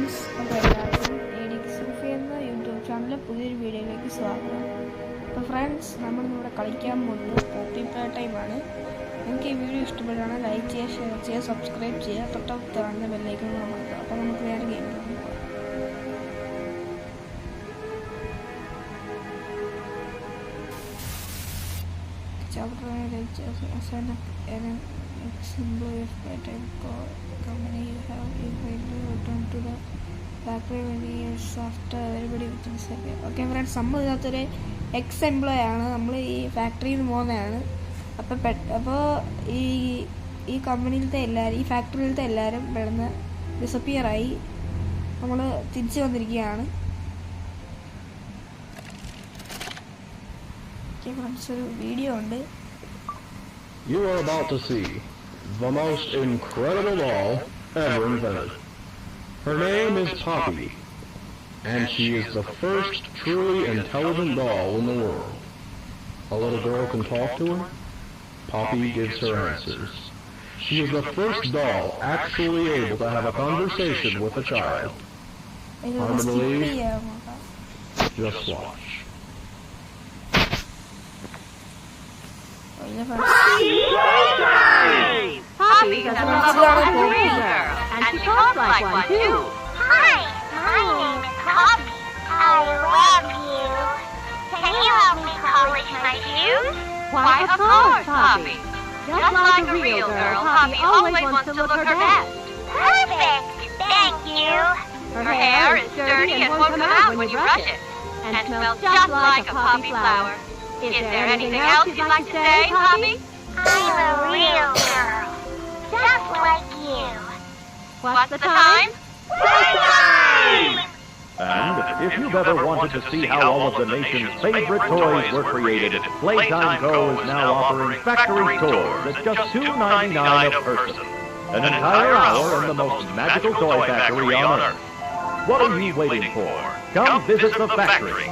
Friends, അപ്പോൾ എല്ലാവർക്കും എഡിക്സ് സൂഫി എന്ന യൂട്യൂബ് ചാനലിലെ പുതിയൊരു വീഡിയോയിലേക്ക് സ്വാഗതം. അപ്പോൾ ഫ്രണ്ട്സ്, നമ്മളിന്നിവിടെ കളിക്കാൻ പോകുന്നത് പോപ്പി പ്ലേ ടൈമാണ്. നിങ്ങൾക്ക് ഈ വീഡിയോ ഇഷ്ടപ്പെടുകയാണ് ലൈക്ക് ചെയ്യുക, ഷെയർ ചെയ്യുക, സബ്സ്ക്രൈബ് ചെയ്യുക, തൊട്ടടുത്ത് കാണുന്ന ബെല്ലൈക്കൺ അമർത്തുക. അപ്പോൾ നമുക്ക് നേരെ ഗെയിമിൽ പോകാം. Chapter employee of playtime company you have to return to the factory many years after everybody within second. Okay friends, നമ്മൾ ഇതിനകത്തൊരു എക്സ് എംപ്ലോയി ആണ്. നമ്മൾ ഈ ഫാക്ടറിയിൽ നിന്ന് പോകുന്നതാണ്. അപ്പോൾ ഈ കമ്പനിയിലത്തെ എല്ലാവരും, ഈ ഫാക്ടറിയിലത്തെ എല്ലാവരും പെട്ടെന്ന് ഡിസപ്പിയറായി. നമ്മൾ തിരിച്ചു വന്നിരിക്കുകയാണ്. ഒരു വീഡിയോ ഉണ്ട്. You are about to see the most incredible doll ever invented. Her name is Poppy, and she is the first truly intelligent doll in the world. A little girl can talk to her. Poppy gives her answers. She is the first doll actually able to have a conversation with a child. Hard to believe? Just watch. Poppy is a lovable razor, and she talks like one too. Hi, my name is Poppy. I love you. Can you help me polish my shoes? Why, of course, Poppy. Just like a real girl, Poppy always wants to look her best. Perfect. Thank you. Her hair is dirty and won't come out when you brush it, and smells just like a poppy flower. Is there anything else you'd like to say, Poppy? I'm a real girl, just like you. What's the time? Playtime! And if you've ever wanted to see how all of the nation's favorite toys were created, Playtime Co. is now offering factory tours at just $2.99 a person. An entire hour in the most magical toy factory on Earth. What are you waiting for? Come visit the factory.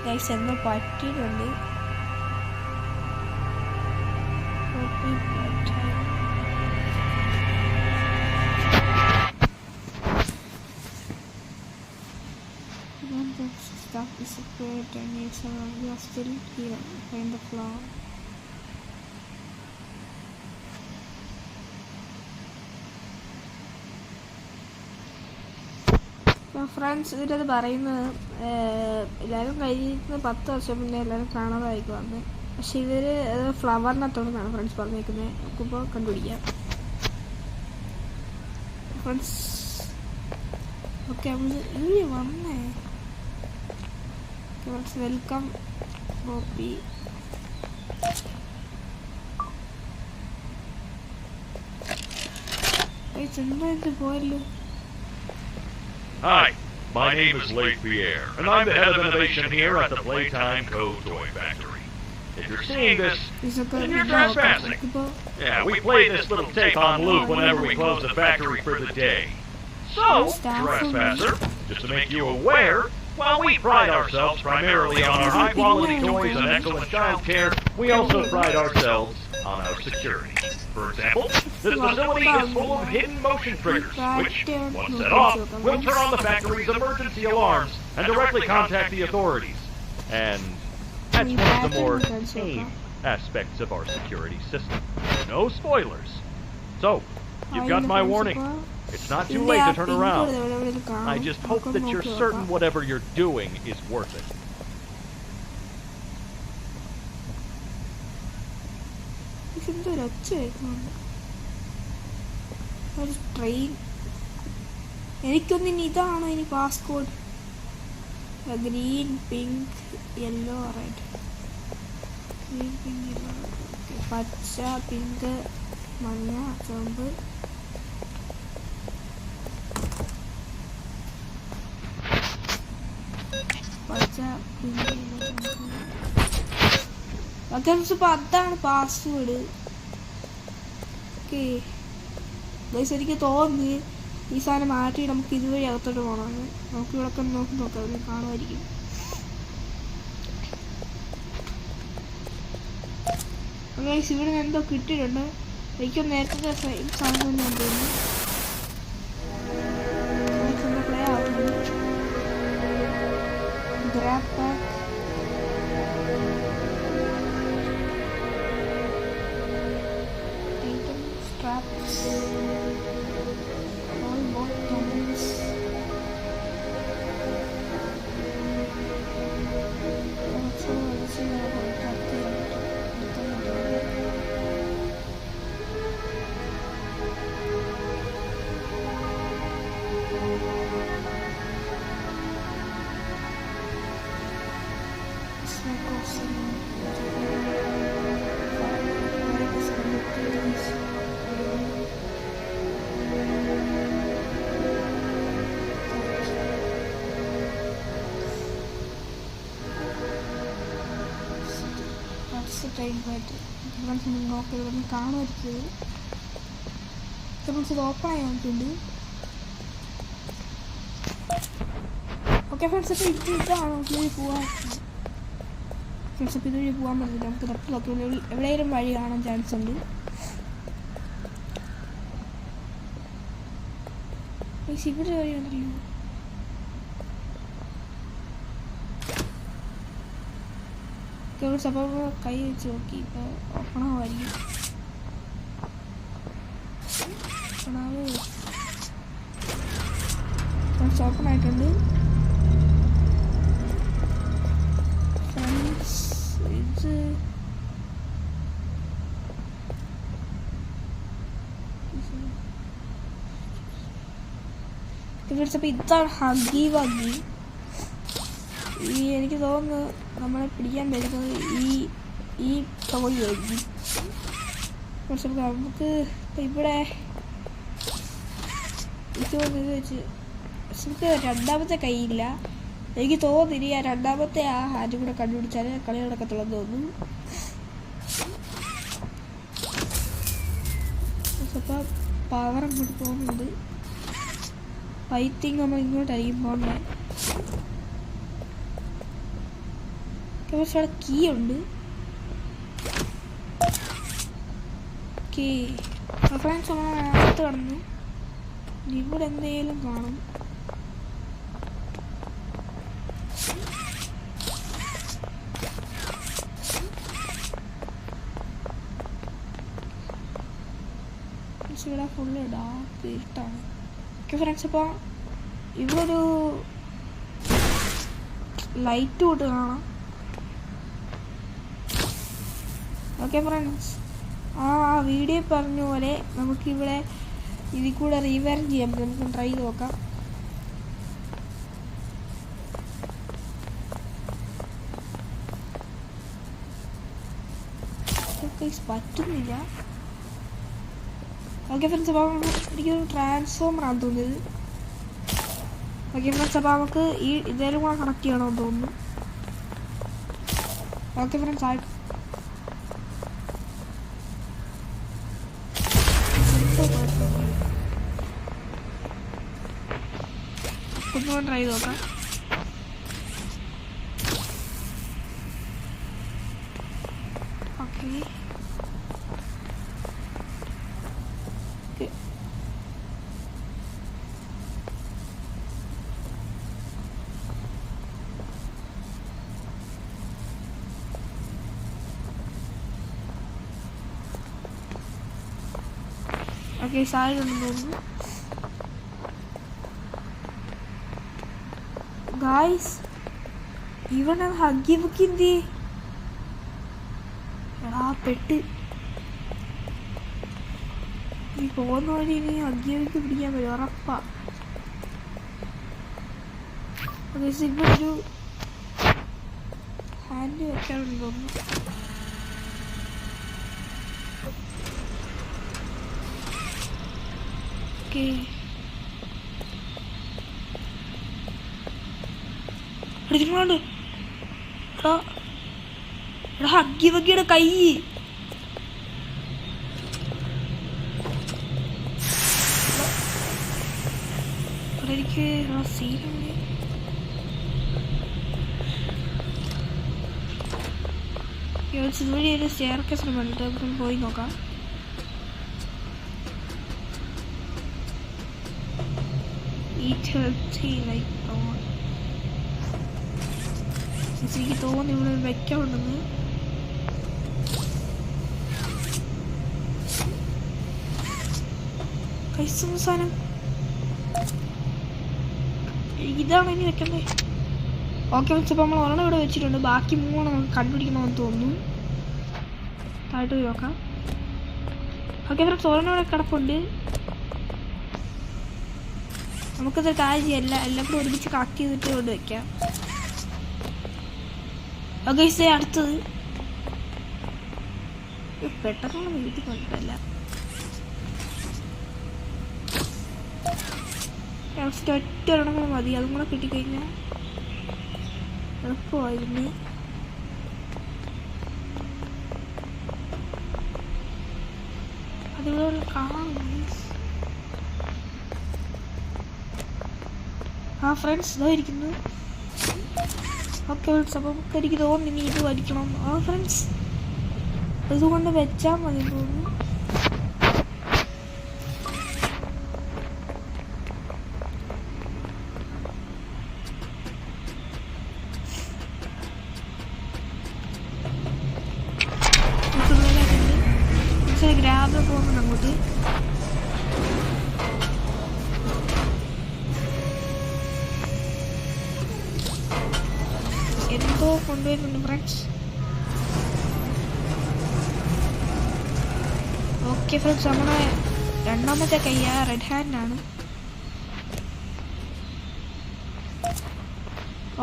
Guys, എന്തോ പറ്റിയിട്ടുണ്ട്. Stuff disappeared and it's around. You are still here behind the floor. Friends, ഇതിലത് പറയുന്നത് എല്ലാവരും കഴിഞ്ഞിരിക്കുന്ന 10 വർഷം മുന്നേ എല്ലാവരും കാണാതായിരിക്കും വന്ന്. പക്ഷെ ഇവർ ഫ്ലവറിനകത്തോടെന്നാണ് ഫ്രണ്ട്സ് പറഞ്ഞേക്കുന്നത്. നമുക്കിപ്പോൾ കണ്ടുപിടിക്കാം ഫ്രണ്ട്സ്. ഓക്കെ, നമ്മൾ വന്നേ ഫ്രണ്ട്സ്. Welcome poppy. ചെന്നായിട്ട് പോയല്ലോ. Hi, my name is Leif Pierre, and I'm the head of innovation here at the Playtime Co. Toy Factory. If you're seeing this, then you're trespassing. Yeah, we play this little tape on loop whenever we close the factory for the day. So, trespasser, just to make you aware, while we pride ourselves primarily on our high-quality toys and excellent child care, we also pride ourselves on our security. For example, this facility is full of hidden motion triggers, which, once set off, will turn on the factory's emergency alarms and directly contact the authorities. And that's one of the more tame aspects of our security system. No spoilers. So, you've got my warning. It's not too late to turn around. I just hope that you're certain whatever you're doing is worth it. ഒരു train. എനിക്കൊന്നിനി ഇതാണോ ഇനി passport? Green, pink, yellow, red. Green, pink, yellow, പച്ച, pink, മഞ്ഞ, ചുവപ്പ്. പച്ച, pink, okay. ഇപ്പം അതാണ് password. Okay guys, എനിക്ക് തോന്നി ഈ സാധനം മാറ്റി നമുക്ക് ഇതുവഴി അകത്തോട്ട് പോകണമെന്ന്. നമുക്ക് ഇവിടെ ഒക്കെ നോക്കാം, കാണുമായിരിക്കും. ഗൈസ് ഇവിടെ എന്തോ കിട്ടിയിട്ടുണ്ട്. എനിക്ക് നേരത്തെ സാധനം തന്നെ തോന്നുന്നു. പ്ലേ ആവുന്നുണ്ട്. Grab pack, straps, all both cannons. Also, let's see how I got the നോക്കി ഇവിടെ കാണുമായിരിക്കും. ഇത് ഓപ്പൺ ആയിട്ടുണ്ട്. ഓക്കെ ഫ്രണ്ട്സ്, അപ്പോൾ ഇതാണ് ഇതുവഴി പോകാൻ. ഫ്രണ്ട്സ്, അപ്പോൾ ഇതുവഴി പോകാൻ പറ്റില്ല. നമുക്ക് തൊട്ട് എവിടെയെങ്കിലും വഴി കാണാൻ ചാൻസ് ഉണ്ട്. ഇവിടെ വഴി ഉണ്ടല്ലോ. ഫ്രണ്ട്സ്, അപ്പോൾ കൈ വെച്ച് നോക്കി. ഇപ്പോൾ ഓപ്പൺ ആവുമായിരിക്കും. ഫ്രണ്ട്സ്, ഓപ്പൺ ആയിട്ടുണ്ട്. ഫ്രണ്ട്സ്, അപ്പോൾ ഇതാണ് ഹഗ്ഗി വഗ്ഗി. എനിക്ക് തോന്നുന്നു നമ്മളെ പിടിക്കാൻ വരുന്നത് ഈ ടോയ് ആയിരിക്കും. കുറച്ച് നമുക്ക് ഇവിടെ എനിക്ക് തോന്നുന്നു ഇത് വെച്ച് നമുക്ക് രണ്ടാമത്തെ കൈയില്ല. എനിക്ക് തോന്നുന്നില്ല ആ രണ്ടാമത്തെ ആ ഹാൻഡ് കൂടെ കണ്ടുപിടിച്ചാലേ കളി നടക്കത്തുള്ളെന്ന് തോന്നുന്നു. അപ്പോൾ പവർ അങ്ങോട്ട് പോകുന്നുണ്ട്. ഐ തിങ്ക് നമ്മൾ ഇങ്ങോട്ടായിരിക്കും പോകണ്ടേ. അവിടെ കീ ഉണ്ട്. ഓക്കെ ഫ്രണ്ട്സ്, നമ്മൾ അകത്ത് കടന്നു. ഇവിടെ എന്തെങ്കിലും കാണും. ഇവിടെ ഫുള്ള് ഡാർക്ക് ഇരുട്ടാണ്. ഓക്കെ ഫ്രണ്ട്സ്, അപ്പോൾ ഇവിടെ ഒരു ലൈറ്റ് കൊണ്ട് കാണാം. ഓക്കെ ഫ്രണ്ട്സ്, ആ വീഡിയോ പറഞ്ഞ പോലെ നമുക്കിവിടെ ഇതിൽ കൂടെ റീവൈൻഡ് ചെയ്യാൻ പറ്റും. നമുക്ക് ട്രൈ ചെയ്ത് നോക്കാം. പറ്റുന്നില്ല. ഓക്കെ ഫ്രണ്ട്സ്, അപ്പോൾ എനിക്കൊരു ട്രാൻസ്ഫോമർ ആണ് തോന്നിയത്. ഓക്കെ ഫ്രണ്ട്സ്, അപ്പോൾ നമുക്ക് ഇതേലും കൂടെ കണക്ട് ചെയ്യണമെന്ന് തോന്നുന്നു. ഓക്കെ ഫ്രണ്ട്സ്, ഒന്നുകൂടെ ട്രൈ ചെയ്ത് നോക്കാം. ഓക്കെ ഓക്കെ സാധനം തോന്നുന്നു. ഗായ്സ്, ഇവിടെ ഹഗ്ഗി ബുക്ക് എന്തി എടാ പെട്ട്. ഈ പോകുന്ന വഴി ഇനി ഹഗ്ഗി ബുക്ക് പിടിക്കാൻ പറ്റും ഉറപ്പാ. ഇവിടെ ഒരു ഹാൻഡ് വെക്കാറുണ്ട് തോന്നുന്നു. ഓക്കെ എടുത്തിട്ടുണ്ട്. ഹഗ്ഗി വഗ്ഗിയുടെ കൈ എനിക്ക് സീനുണ്ട്. ഇതുവഴി ഒരു സ്റ്റെയർ കേസ് ഉണ്ട്, നമുക്ക് പോയി നോക്കാം. എനിക്ക് തോന്നുന്നു ഇവിടെ വെക്കമുണ്ടെന്ന്. സാധനം ഇതാണ് ഇനി വെക്കണ്ടേ. ഓക്കെ ഫ്രണ്ട്സ്, അപ്പോൾ നമ്മൾ ഒരെണ്ണം ഇവിടെ വെച്ചിട്ടുണ്ട്, ബാക്കി 3 നമുക്ക് കണ്ടുപിടിക്കണമെന്ന് തോന്നുന്നു. താഴോട്ട് പോയി നോക്കാം. ഓക്കെ ഫ്രണ്ട്സ്, ഒരെണ്ണം ഇവിടെ കിടപ്പുണ്ട്. നമുക്കത് കാര്യം ചെയ്യാം, എല്ലാം കൂടെ ഒരുമിച്ച് കളക്ട് ചെയ്തിട്ട് കൊണ്ട് വെക്കാം. ഓക്കെ അടുത്തത് പെട്ടെന്നുള്ള വീട്ടിൽ കൊണ്ടിട്ടല്ല. ഒറ്റ ഒരെണ്ണം കൂടെ മതി, അതും കൂടെ കിട്ടിക്കഴിഞ്ഞാൽ എളുപ്പമായിരുന്നു. അതിവിടെ കാണാം. ആ ഫ്രണ്ട്സ് ഇതായിരിക്കുന്നു. ഓക്കെ ഫ്രണ്ട്സ്, അപ്പം എനിക്ക് തോന്നുന്നു ഇനി ഇത് വലിക്കണം. ആ ഫ്രണ്ട്സ്, ഇതുകൊണ്ട് വെച്ചാൽ മതി തോന്നുന്നു. ഗ്രാബ് പോകുന്നുണ്ട് അങ്ങോട്ട്. എന്തോ കൊണ്ടുവരുന്നുണ്ട് ഫ്രണ്ട്സ്. ഓക്കെ ഫ്രണ്ട്സ്, നമ്മുടെ രണ്ടാമത്തെ കയ്യ റെഡ് ഹാൻഡാണ്.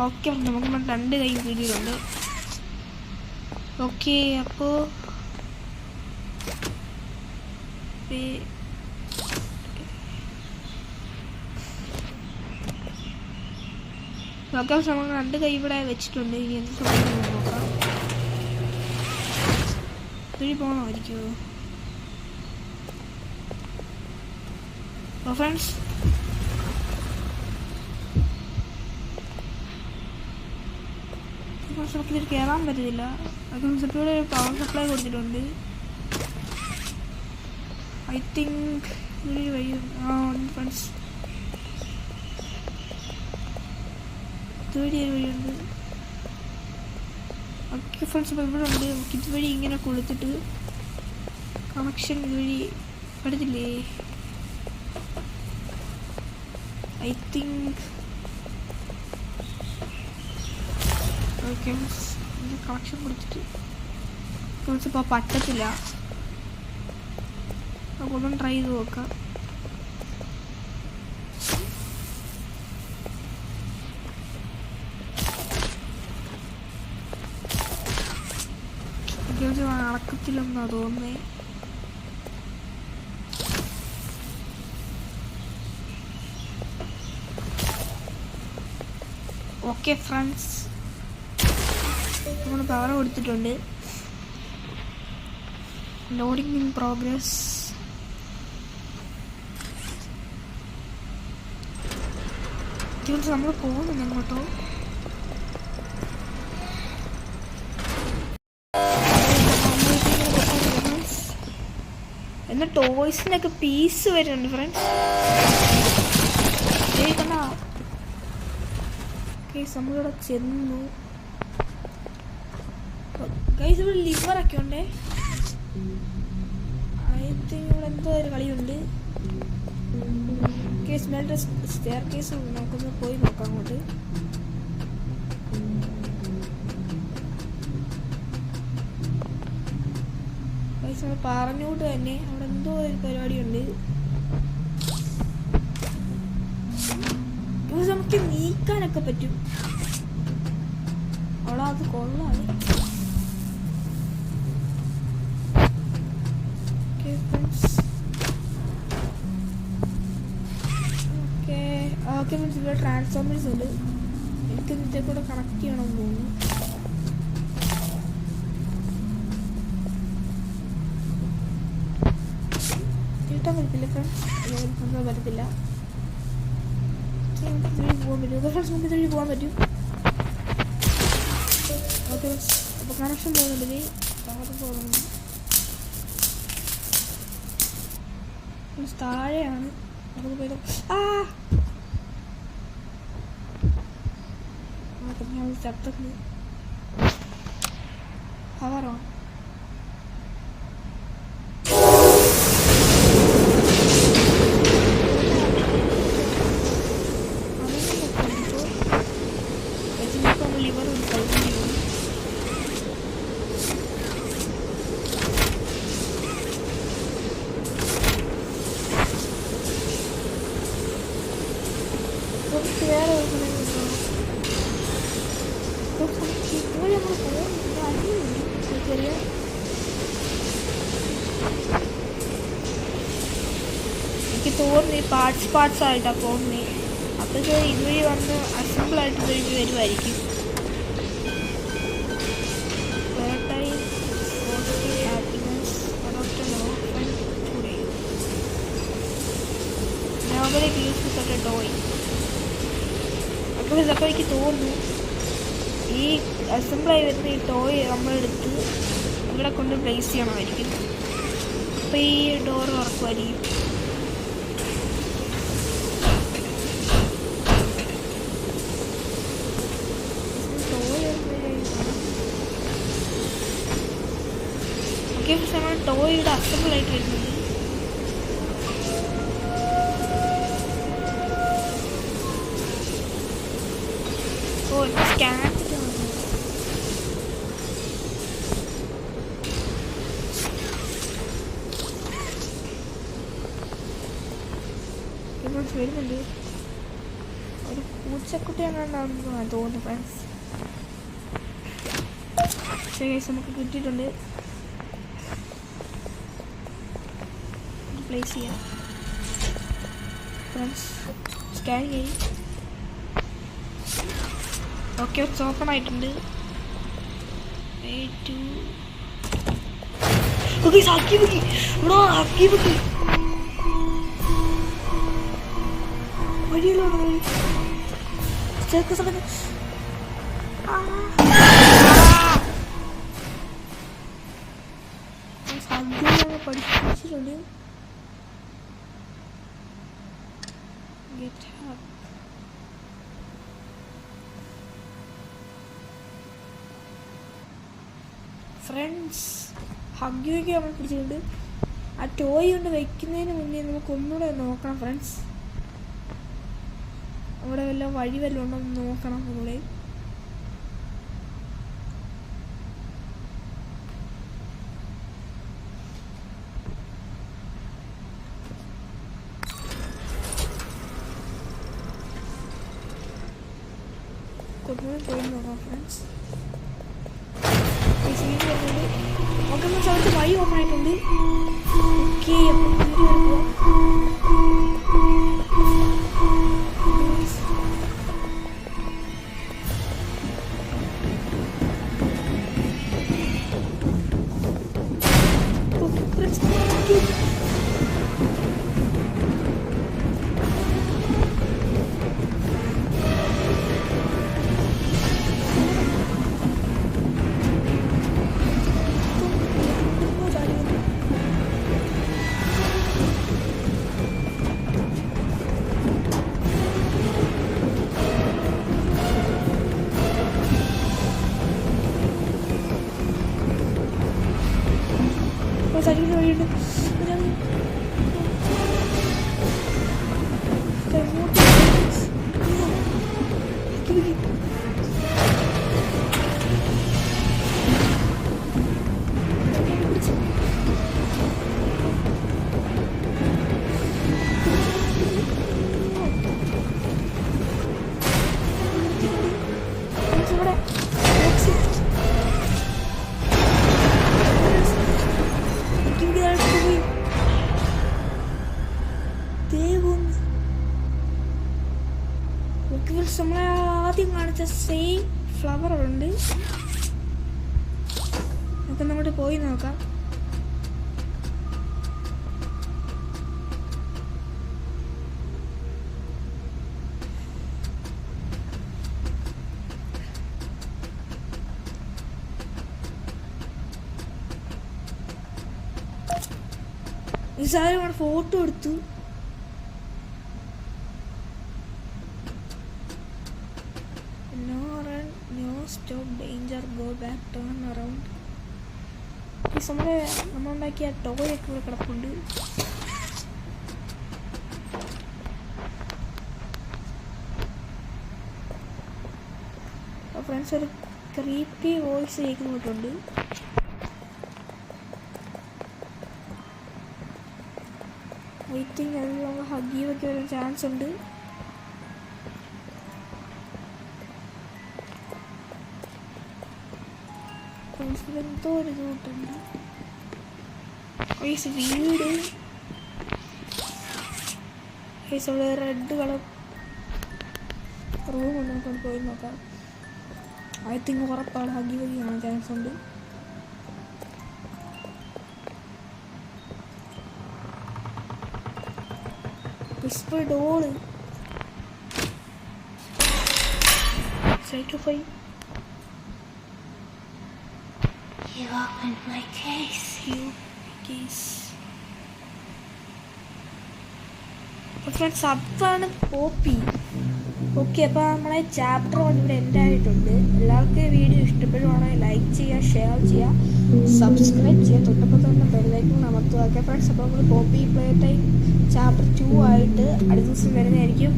ഓക്കെ, നമുക്ക് 2 കൈ കിട്ടിയിട്ടുണ്ട്. ഓക്കെ, അപ്പോൾ നോക്കാം. നമ്മൾ 2 കൈ ഇവിടെ വെച്ചിട്ടുണ്ട്. ഇനി എന്ത് സംഭവിക്കുന്നു നോക്കാം. ഇത്തിരി പോകണമായിരിക്കുമോ? ഫ്രണ്ട്സ്, നമുക്കിതിൽ കയറാൻ പറ്റത്തില്ല. അത് ഇവിടെ പവർ സപ്ലൈ കൊടുത്തിട്ടുണ്ട്. ഐ തിങ്ക് ഇതൊരു വഴി. ഫ്രണ്ട്സ്, ഇതുവഴി ഒരു വഴിയുണ്ട്. ഓക്കെ ഫ്രണ്ട്സ്, അപ്പോൾ ഇവിടെ ഉണ്ട്. നമുക്ക് ഇതുവഴി ഇങ്ങനെ കൊടുത്തിട്ട് കണക്ഷൻ ഇതുവഴി എടുത്തില്ലേ? ഐ തിങ്ക് ഓക്കെ കണക്ഷൻ കൊടുത്തിട്ട് ഇപ്പോൾ പറ്റത്തില്ല. നമുക്കൊന്നും ട്രൈ ചെയ്ത് നോക്കാം. അടക്കത്തില്ലെന്നാ തോന്നുന്നേ. ഓക്കെ ഫ്രണ്ട്സ്, നമ്മൾ പവർ കൊടുത്തിട്ടുണ്ട്. Loading in progress. നമ്മൾ പോകുന്നുണ്ട് അങ്ങോട്ടോ. എന്നാൽ ടോയ്സിനൊക്കെ പീസ് വരുന്നുണ്ട് ഫ്രണ്ട്സ്. നമ്മളിവിടെ ചെന്നു. ഗൈസ്, ഇവിടെ ലിവറൊക്കെ ഉണ്ടേ. ഐ തിങ്ക് ഇവിടെ എന്തോ ഒരു കളിയുണ്ട്. മേളുടെ സ്റ്റെയർ കേസ് നമുക്കൊന്ന് പോയി നോക്കാം അങ്ങോട്ട്. ഗൈസ്, നമ്മൾ പറഞ്ഞുകൊണ്ട് തന്നെ അവിടെ എന്തോ ഒരു പരിപാടിയുണ്ട്. നമുക്ക് നീക്കാനൊക്കെ പറ്റും. അവിടെ അത് കൊള്ളാണ്. ഓക്കെ മീൻസ് ഇവിടെ ട്രാൻസ്ഫോമേഴ്സ് ഉണ്ട്. എനിക്ക് ഇതിൻ്റെ കൂടെ കണക്ട് ചെയ്യണമെന്ന് തോന്നുന്നു. കിട്ടാൻ പറ്റത്തില്ല ഫ്രണ്ട്സ്, പറ്റത്തില്ല. പോകാൻ പറ്റും ഫ്രണ്ട്സ്, നമുക്ക് ഇതുവഴി പോകാൻ പറ്റും. ഓക്കെ അപ്പോൾ കണക്ഷൻ പോകുന്നുണ്ട് അവിടെ പോകുന്നു. താഴെയാണ് നമുക്ക് പോയത്. ഞാൻ ചത്തൊക്കെ അവറോ ലിവർ വേറെ ഇപ്പോൾ ഞങ്ങൾ ചെറിയ എനിക്ക് തോന്നി പാർട്സ് ആയിട്ടാണ് തോന്നി. അപ്പോഴത്തെ ഇതുവഴി വന്ന് അസംബിളായിട്ട് ഇതുവഴി വരുമായിരിക്കും. നോബലേക്ക് യൂസ് ചെയ്തിട്ട് ടോയ് അപ്പോൾ ഇതൊക്കെ എനിക്ക് തോന്നുന്നു ഈ അസംബിളായി വരുന്ന ഈ ടോയ് നമ്മളെടുത്ത് ഇവിടെ കൊണ്ട് പ്ലേസ് ചെയ്യണമായിരിക്കും. അപ്പോൾ ഈ ഡോർ തുറക്കുമായിരിക്കും. ഓക്കെ നമ്മൾ ടോയുടെ അസംബിളായിട്ട് വരുന്നുണ്ട്. സ്കാൻ വരുന്നുണ്ട്. ഒരു പൂച്ചക്കുട്ടി അങ്ങനെയുണ്ടാവുന്ന തോന്നുന്നു ഫ്രണ്ട്സ്. പക്ഷേ നമുക്ക് കിട്ടിയിട്ടുണ്ട്. പ്ലേസ് ചെയ്യാം ഫ്രണ്ട്സ്. സ്കാൻ ചെയ്യും. ഓക്കെ ഓപ്പൺ ആയിട്ടുണ്ട്. പഠിപ്പിച്ചിട്ടുണ്ട്. ഫ്രണ്ട്സ് ഹഗ്ഗിയൊക്കെ നമ്മൾ പിടിച്ചിട്ടുണ്ട്. ആ ടോയ് കൊണ്ട് വയ്ക്കുന്നതിന് മുന്നേ നമുക്ക് ഒന്നുകൂടെ നോക്കണം ഫ്രണ്ട്സ്. അവിടെ വല്ല വഴി വല്ലതും ഉണ്ടോ എന്ന് നോക്കണം. നമ്മളെ പോയി നോക്കാം ഫ്രണ്ട്സ്. ഓക്കെ സ്ഥലത്ത് വഴി ഓപ്പൺ ആയിട്ടുണ്ട്. ഓക്കെ നമ്മളെ ആദ്യം കാണിച്ച സെയിം ഫ്ലവർ ഉണ്ട്. നമുക്ക് അങ്ങോട്ട് പോയി നോക്കാം. നിസാരമാണ് ഫോട്ടോ എടുത്തു. No run, no stop, danger, go back, turn around. ഈ സമയം നമ്മളുണ്ടാക്കിയ ടോയൊക്കെ ഇവിടെ കിടപ്പുണ്ട്. ഫ്രണ്ട്സ് ഒരു ക്രീപ്പി വോയിസ് കേൾക്കുന്നുണ്ട്. ഐ തിങ്ക് അത് നമ്മൾ ഹഗീവൊക്കെ വരാൻ ചാൻസ് ഉണ്ട്. എന്തോ ഒരു ഇതുണ്ട് വീട്. ഇവിടെ റെഡ് കളർ റൂം ഉണ്ട്, നമുക്ക് പോയി നോക്കാം. ഐ തിങ്ക് ഉറപ്പാണ് ഹഗീവ കാണാൻ ചാൻസ് ഉണ്ട്. Whisper doll cycle phi. You opened my case. Friends അതാണ് പോപ്പി. ഓക്കെ, അപ്പോൾ നമ്മളെ ചാപ്റ്റർ 1 ഇവിടെ എൻഡ് ആയിട്ടുണ്ട്. എല്ലാവർക്കും വീഡിയോ ഇഷ്ടപ്പെടുവാണെങ്കിൽ ലൈക്ക് ചെയ്യുക, ഷെയർ ചെയ്യുക, സബ്സ്ക്രൈബ് ചെയ്യുക, തൊട്ടപ്പോൾ തന്നെ ബെല്ലൈക്കൺ അമർത്തുക. ഓക്കെ ഫ്രണ്ട്സ്, അപ്പോൾ നമ്മൾ പോപ്പി പ്ലേ ടൈം ചാപ്റ്റർ 2 ആയിട്ട് അടുത്ത ദിവസം വരുന്നതായിരിക്കും.